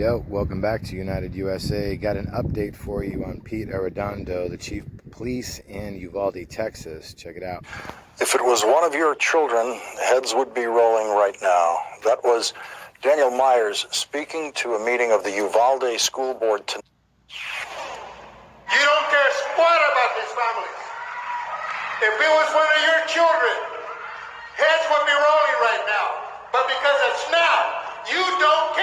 Yo, welcome back to United USA. Got an update for you on Pete Arredondo, the chief of police in Uvalde, Texas. Check it out. If it was one of your children, heads would be rolling right now. That was Daniel Myers speaking to a meeting of the Uvalde School Board tonight. You don't care squat about these families. If it was one of your children, heads would be rolling right now. But because it's now, you don't care.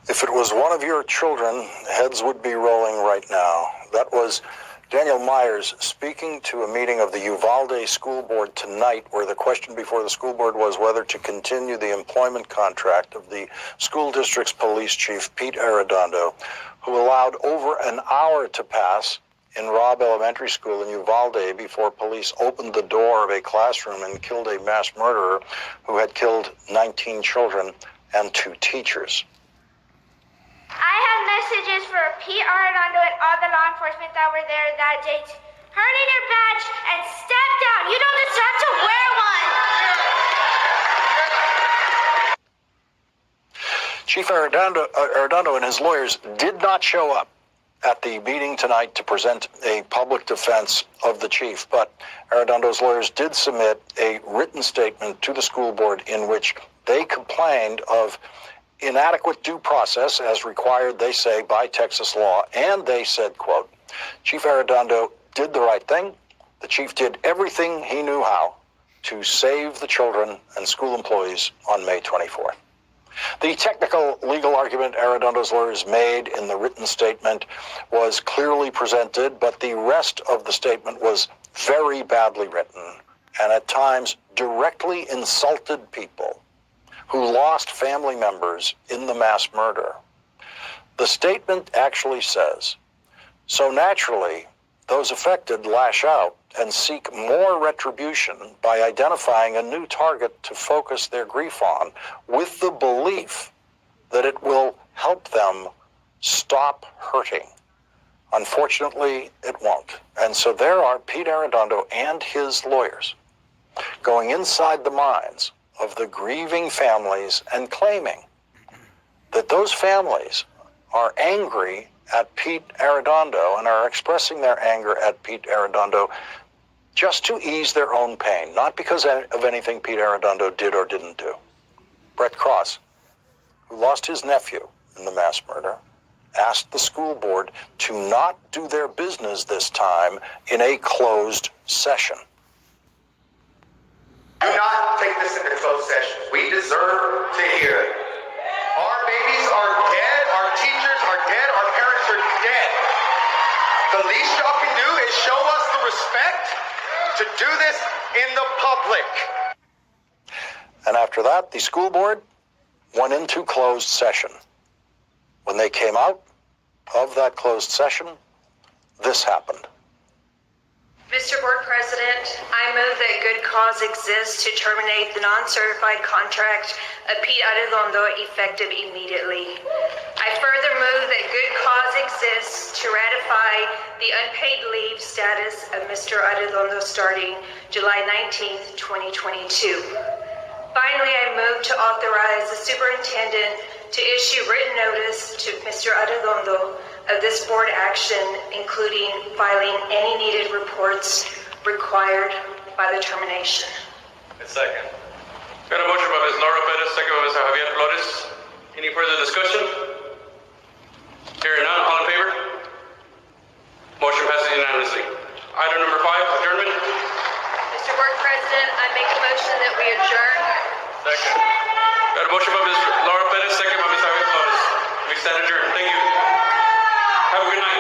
If it was one of your children, heads would be rolling right now. That was Daniel Myers speaking to a meeting of the Uvalde School Board tonight, where the question before the school board was whether to continue the employment contract of the school district's police chief, Pete Arredondo, who allowed over an hour to pass in Robb Elementary School in Uvalde before police opened the door of a classroom and killed a mass murderer who had killed 19 children and 2 teachers. I have messages for Pete Arredondo and all the law enforcement that were there that day. Turn in your badge and step down. You don't deserve to wear one. Chief Arredondo and his lawyers did not show up at the meeting tonight to present a public defense of the chief, but Arredondo's lawyers did submit a written statement to the school board in which they complained of inadequate due process as required, they say, by Texas law. And they said, quote, Chief Arredondo did the right thing. The chief did everything he knew how to save the children and school employees on May 24th. The technical legal argument Arredondo's lawyers made in the written statement was clearly presented, but the rest of the statement was very badly written and at times directly insulted people who lost family members in the mass murder. The statement actually says, so naturally, those affected lash out and seek more retribution by identifying a new target to focus their grief on, with the belief that it will help them stop hurting. Unfortunately, it won't. And so there are Pete Arredondo and his lawyers going inside the minds of the grieving families and claiming that those families are angry at Pete Arredondo and are expressing their anger at Pete Arredondo just to ease their own pain, not because of anything Pete Arredondo did or didn't do. Brett Cross, who lost his nephew in the mass murder, asked the school board to not do their business this time in a closed session. Do not take this into closed session. We deserve to hear it. Our babies are dead. Our teachers are dead. Our parents are dead. The least y'all can do is show us the respect to do this in the public. And after that, the school board went into closed session. When they came out of that closed session, this happened. Mr. Board President, I move that good cause exists to terminate the non-certified contract of Pete Arredondo effective immediately. I further move that good cause exists to ratify the unpaid leave status of Mr. Arredondo starting July 19th, 2022. Finally, I move to authorize the superintendent to issue written notice to Mr. Arredondo of this board action, including filing any needed reports required by the termination. A second. Got a motion by Ms. Laura Perez, second by Mr. Javier Flores. Any further discussion? Hearing none, all in favor? Motion passes unanimously. Item number 5, adjournment. Mr. Board President, I make a motion that we adjourn. Second. Got a motion by Ms. Laura Perez, second by Ms. Javier Flores. We stand adjourned. Thank you. Have a good night.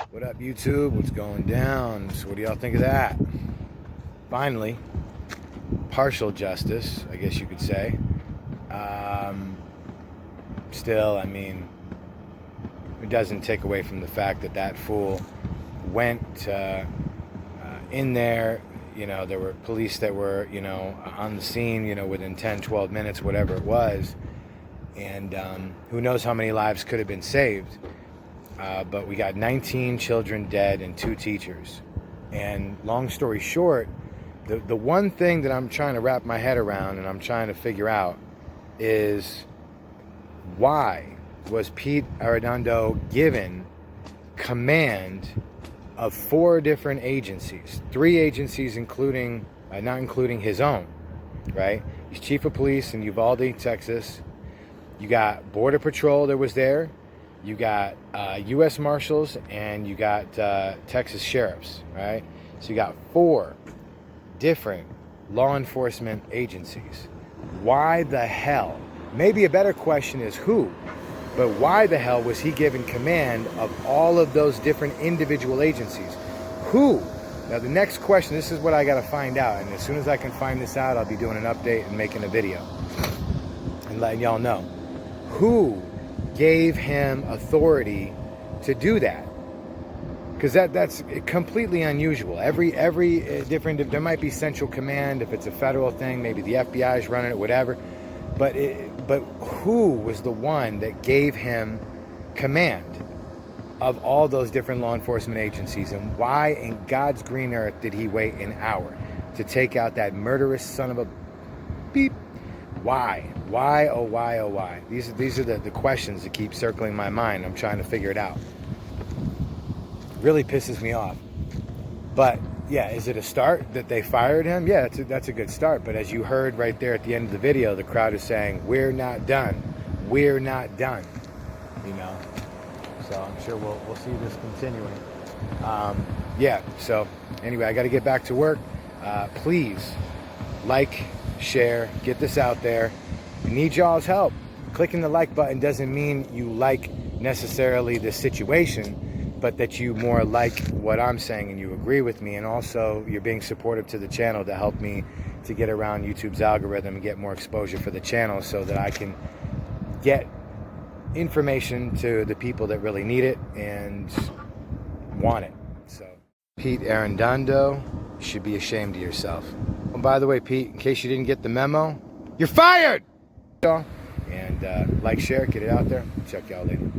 What up, YouTube? What's going down? So what do y'all think of that? Finally, partial justice, I guess you could say. Still, I mean, it doesn't take away from the fact that that fool went in there. You know, there were police that were, you know, on the scene, you know, within 10, 12 minutes, whatever it was. And who knows how many lives could have been saved. But we got 19 children dead and 2 teachers. And long story short, The one thing that I'm trying to wrap my head around and I'm trying to figure out is why was Pete Arredondo given command of 4 different agencies, 3 agencies including, not including his own, right? He's chief of police in Uvalde, Texas. You got Border Patrol that was there. You got U.S. Marshals, and you got Texas Sheriffs, right? So you got 4 different law enforcement agencies. Why the hell? Maybe a better question is who, but why the hell was he given command of all of those different individual agencies? Who? Now the next question, this is what I got to find out, and as soon as I can find this out, I'll be doing an update and making a video and letting y'all know. Who gave him authority to do that? Because that's completely unusual. Every different, there might be central command if it's a federal thing, maybe the FBI is running it, whatever. But who was the one that gave him command of all those different law enforcement agencies, and why in God's green earth did he wait an hour to take out that murderous son of a beep? Why? Why, oh why, oh why? These are the questions that keep circling my mind. I'm trying to figure it out. Really pisses me off. But yeah, is it a start that they fired him? Yeah, that's a good start. But as you heard right there at the end of the video, the crowd is saying, "We're not done. We're not done." You know. So I'm sure we'll see this continuing. Yeah. So anyway, I got to get back to work. Please like, share, get this out there. I need y'all's help. Clicking the like button doesn't mean you like necessarily the situation, but that you more like what I'm saying and you agree with me, and also you're being supportive to the channel to help me to get around YouTube's algorithm and get more exposure for the channel so that I can get information to the people that really need it and want it. So Pete Arredondo, you should be ashamed of yourself. Oh, by the way, Pete, in case you didn't get the memo, you're fired! And like, share, get it out there. Check y'all later.